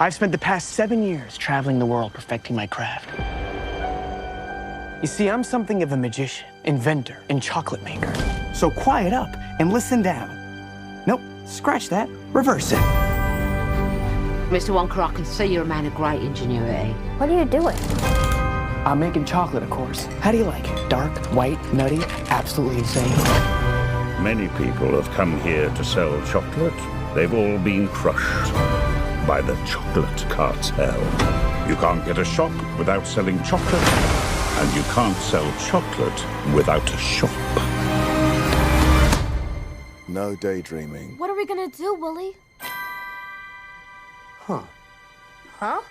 I've spent the past 7 years traveling the world perfecting my craft. You see, I'm something of a magician, inventor, and chocolate maker. So quiet up and listen down. Nope, scratch that, reverse it. Mr. Wonka, I can see you're a man of great ingenuity. What are you doing? I'm making chocolate, of course. How do you like it? Dark, white, nutty, absolutely insane. Many people have come here to sell chocolate. They've all been crushed by the chocolate cartel. You can't get a shop without selling chocolate, and you can't sell chocolate without a shop. No daydreaming. What are we gonna do, Willy? Huh. Huh?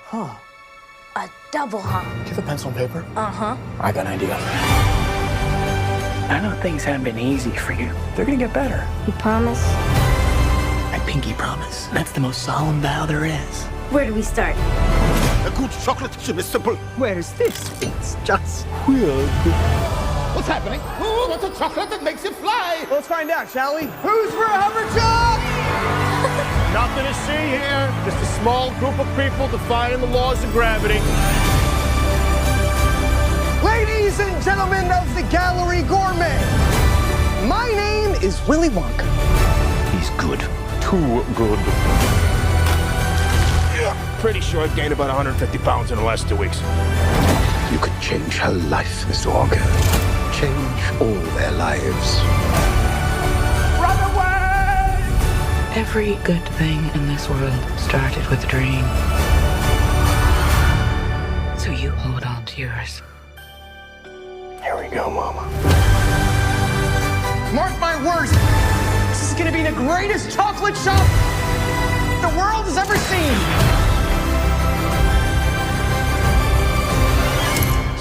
Huh. A double huh. Do you have a pencil and paper? Uh-huh. I got an idea. I know things haven't been easy for you. They're gonna get better. You promise? I pinky promise. That's the most solemn vow there is. Where do we start? A good chocolate chip is simple. Where's this? It's just Weird. What's happening? Who wants a chocolate that makes you fly? Let's find out, shall we? Who's for a hoverjob? Nothing to see here. Just a small group of people defying the laws of gravity. Ladies and gentlemen of the Gallery Gourmet, my name is Willy Wonka. He's good. Too good. Pretty sure I've gained about 150 pounds in the last 2 weeks. You could change her life, Mr. Wonka. Change all their lives. Run away! Every good thing in this world started with a dream. So you hold on to yours. Here we go, Mama. Mark my words. This is gonna be the greatest chocolate shop the world has ever seen.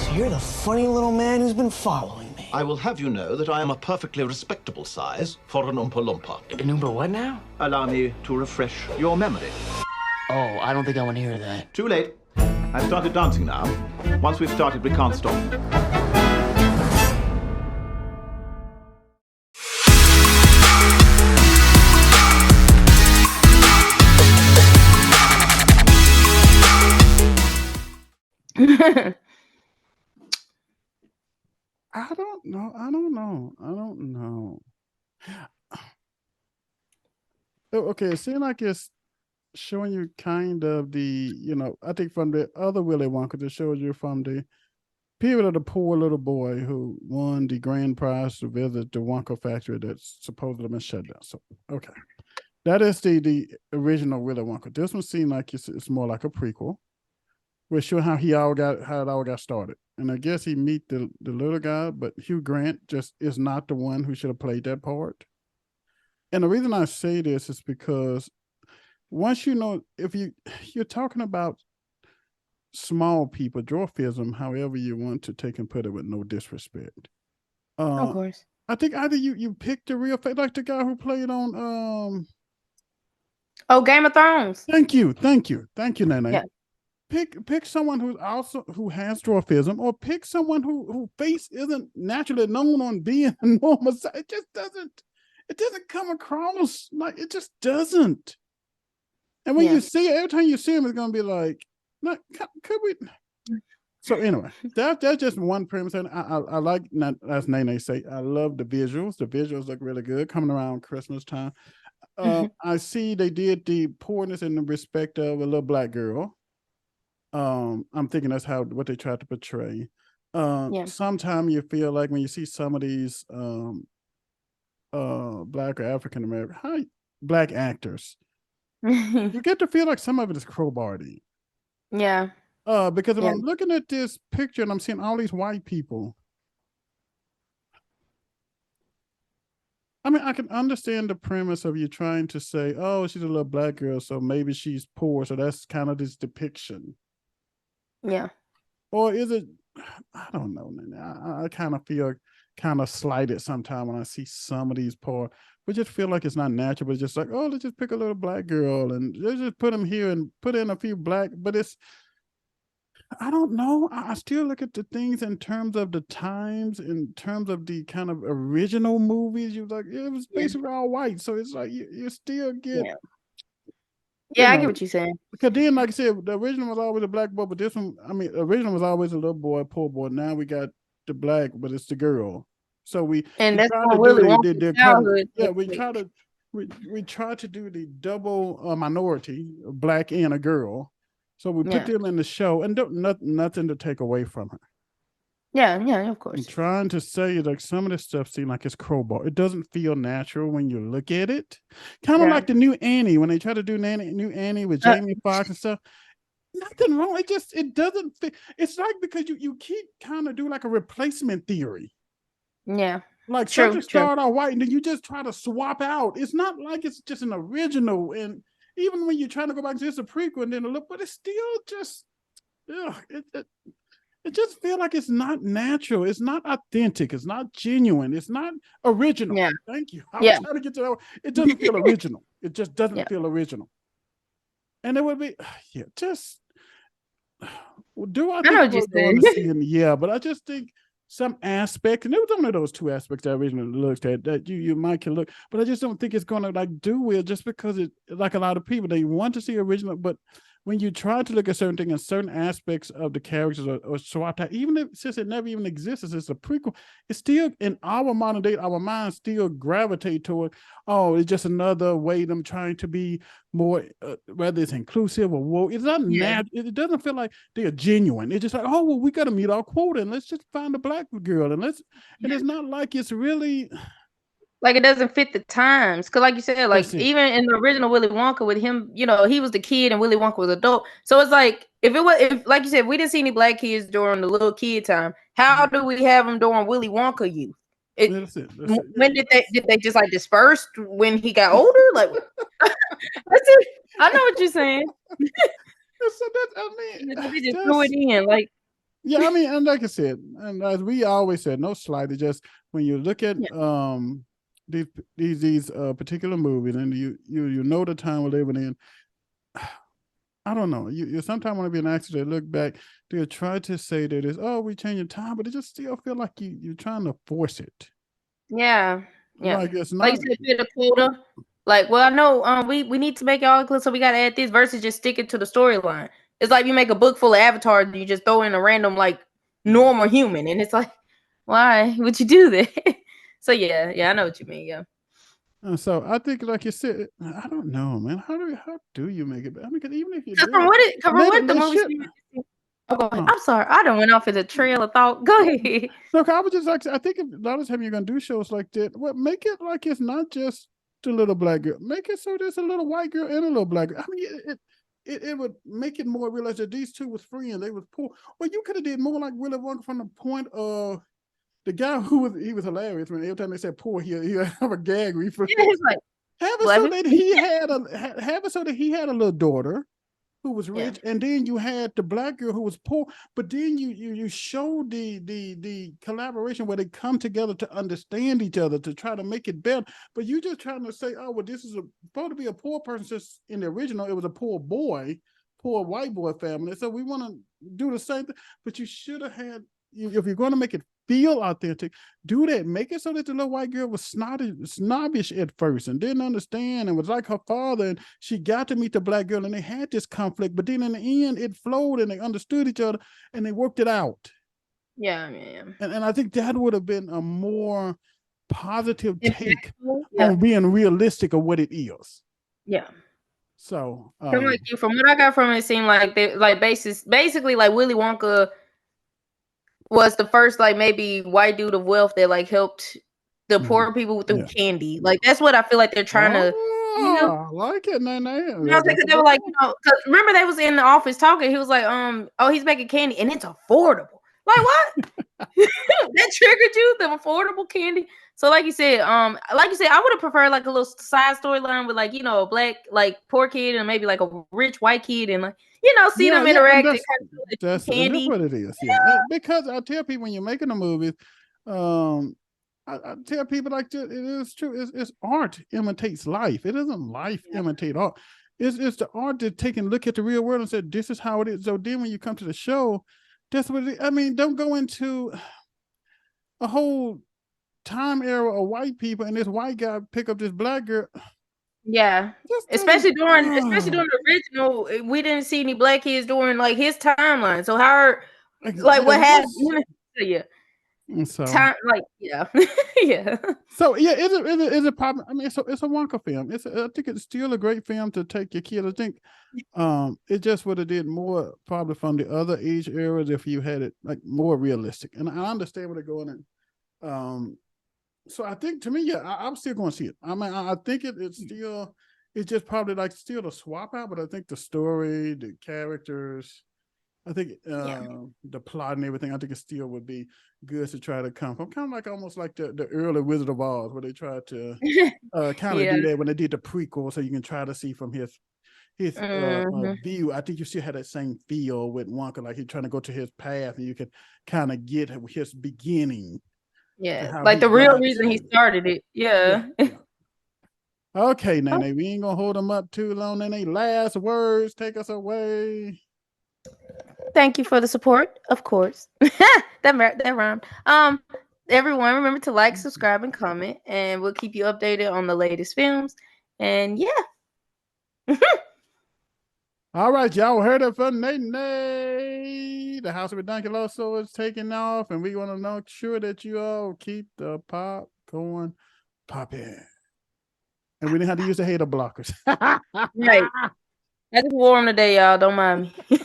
So you're the funny little man who's been following me. I will have you know that I am a perfectly respectable size for an Oompa Loompa. An Oompa what now? Allow me to refresh your memory. Oh, I don't think I want to hear that. Too late. I've started dancing now. Once we've started, we can't stop. I don't know. Okay, it seems like it's showing you kind of the, I think from the other Willy Wonka, it shows you from the period of the poor little boy who won the grand prize to visit the Wonka factory that's supposedly been shut down. So, okay. That is the original Willy Wonka. This one seems like it's more like a prequel. We're sure how it all got started. And I guess he meet the little guy, but Hugh Grant just is not the one who should have played that part. And the reason I say this is because once if you're talking about small people, dwarfism, however you want to take and put it with no disrespect. Of course. I think either you pick the real face, like the guy who played on Game of Thrones. Thank you, Nae-Nae. Yeah. Pick someone who has dwarfism, or pick someone who face isn't naturally known on being enormous. It just doesn't come across, like it just doesn't. And when you see it, every time you see him, it's gonna be like, could we? So anyway, that's just one premise, and I like, as Nae-Nae say, I love the visuals. The visuals look really good coming around Christmas time. I see they did the poorness in the respect of a little black girl. I'm thinking that's what they tried to portray. Sometimes you feel like when you see some of these black or African American black actors, you get to feel like some of it is crowbardy. Yeah. Because if I'm looking at this picture and I'm seeing all these white people, I mean, I can understand the premise of you trying to say, oh, she's a little black girl, so maybe she's poor, so that's kind of this depiction. Yeah. Or is it, I don't know, I kind of feel kind of slighted sometimes when I see some of these poor, we just feel like it's not natural, but it's just like, oh, let's just pick a little black girl and let's just put them here and put in a few black, but it's, I don't know. I still look at the things in terms of the times, in terms of the kind of original movies. You like, it was basically all white, so it's like you still get. Yeah, I get what you're saying. Because then, like I said, the original was always a black boy, but this one, I mean, the original was always a little boy, poor boy. Now we got the black, but it's the girl. So we And that's try what to Willy do Wonka's the childhood. yeah, we try to do the double minority, a black and a girl. So we put them in the show, and nothing to take away from her. Yeah, of course. I'm trying to say, like, some of this stuff seems like it's crowbar. It doesn't feel natural when you look at it. Kind of like the new Annie, when they try to do new Annie with Jamie Foxx and stuff. Nothing wrong. It doesn't fit. It's like because you keep kind of do like a replacement theory. Yeah. Like something started out white and then you just try to swap out. It's not like it's just an original. And even when you're trying to go back and say it's a prequel and then look, but it's still just, it just feels like it's not natural. It's not authentic. It's not genuine. It's not original. Yeah. Thank you. I was trying to get to that. It doesn't feel original. It just doesn't feel original. And it would be, just, do I think we're going to see him? Yeah, but I just think some aspect, and it was one of those two aspects that I originally looked at that you might can look, but I just don't think it's going to like do well just because it, like a lot of people, they want to see original, but when you try to look at certain things and certain aspects of the characters or swapped out, even if since it never even exists, it's a prequel, it's still in our modern day, our minds still gravitate toward, oh, it's just another way them trying to be more, whether it's inclusive or woke. It's not it doesn't feel like they're genuine. It's just like, oh, well, we got to meet our quota and let's just find a black girl and and it's not like it's really. Like it doesn't fit the times, because like you said, like even in the original Willy Wonka with him, you know, he was the kid and Willy Wonka was adult. So it's like if like you said, if we didn't see any black kids during the little kid time, how do we have them during Willy Wonka youth? That's it. When did they just like disperse when he got older? Like that's it. I know what you're saying. So they just threw it in like. Yeah, I mean, and like I said, and as we always said, no slight. It's just when you look at these particular movies and you know the time we're living in, I don't know, you sometimes want to be an actor that look back, they'll try to say that it's, oh, we changing time, but it just still feel like you're trying to force it. Like it's not like you said, fit a quota. Like, well, I know we need to make it all inclusive, so we got to add this versus just sticking to the storyline. It's like you make a book full of avatars and you just throw in a random like normal human, and it's like, why would you do that? So yeah, I know what you mean. Yeah. So I think, like you said, I don't know, man. How do you make it? I mean, even if you do, from what the movie. I'm sorry, I done went off in a trail of thought. Go ahead. Look, I was just like, I think a lot of time you're gonna do shows like that. Well, make it like it's not just the little black girl. Make it so there's a little white girl and a little black girl. I mean, it would make it more realize that these two was friends. They was poor. Well, you could have did more like Willy Wonka from the point of the guy who was hilarious when every time they said poor, he have a gag reflex. Yeah, he's like, have it so that he had a little daughter who was rich, and then you had the black girl who was poor, but then you showed the collaboration where they come together to understand each other to try to make it better. But you just trying to say, oh, well, this is supposed to be a poor person. Since in the original it was a poor white boy family, so we want to do the same thing. But you should have had, if you're going to make it feel authentic, do that. Make it so that the little white girl was snobbish at first and didn't understand and was like her father, and she got to meet the black girl and they had this conflict, but then in the end it flowed and they understood each other and they worked it out. Yeah. And I think that would have been a more positive take on being realistic of what it is. Yeah. So from what I got from it, it seemed like they like basically like Willy Wonka was the first like maybe white dude of wealth that like helped the poor people through candy. Like that's what I feel like they're trying to. You know, I like it, Nae-Nae. They were like, you know, cause remember they was in the office talking. He was like, oh, he's making candy and it's affordable. Like what? That triggered you, the affordable candy. So like you said, I would have preferred like a little side storyline with like, you know, a black like poor kid and maybe like a rich white kid and like, you know, see them interact. That's what it is. Yeah. Because I tell people when you're making a movie, I tell people like this, it is true. It's art imitates life. It doesn't life imitate art. It's the art that take and look at the real world and say, this is how it is. So then when you come to the show, that's what it is. I mean, don't go into a whole time era of white people and this white guy pick up this black girl. Yeah, especially during the original, we didn't see any black kids during like his timeline. So how, like, what happened? Yeah, so time, like, yeah, yeah. So yeah, is it probably? I mean, it's a Wonka film. I think it's still a great film to take your kid. I think it just would have did more probably from the other age eras if you had it like more realistic. And I understand where they're going in. So I think to me, yeah, I'm still going to see it. I mean, I think it's just probably like still a swap out, but I think the story, the characters, I think the plot and everything, I think it still would be good to try to come from kind of like almost like the early Wizard of Oz, where they tried to kind of do that when they did the prequel, so you can try to see from his view. I think you still had that same feel with Wonka, like he's trying to go to his path, and you can kind of get his beginning. Yeah, like the real reason he started it. Yeah. Okay, Nae-Nae, we ain't gonna hold them up too long. Nae-Nae, last words, take us away. Thank you for the support, of course. that rhymed. Everyone, remember to like, subscribe, and comment, and we'll keep you updated on the latest films. And yeah. All right, y'all heard it from Nae-Nae. The House of Ridunculoso is taking off, and we want to make sure that you all keep the popcorn popping. And we didn't have to use the hater blockers. Right. I just wore them today, y'all. Don't mind me.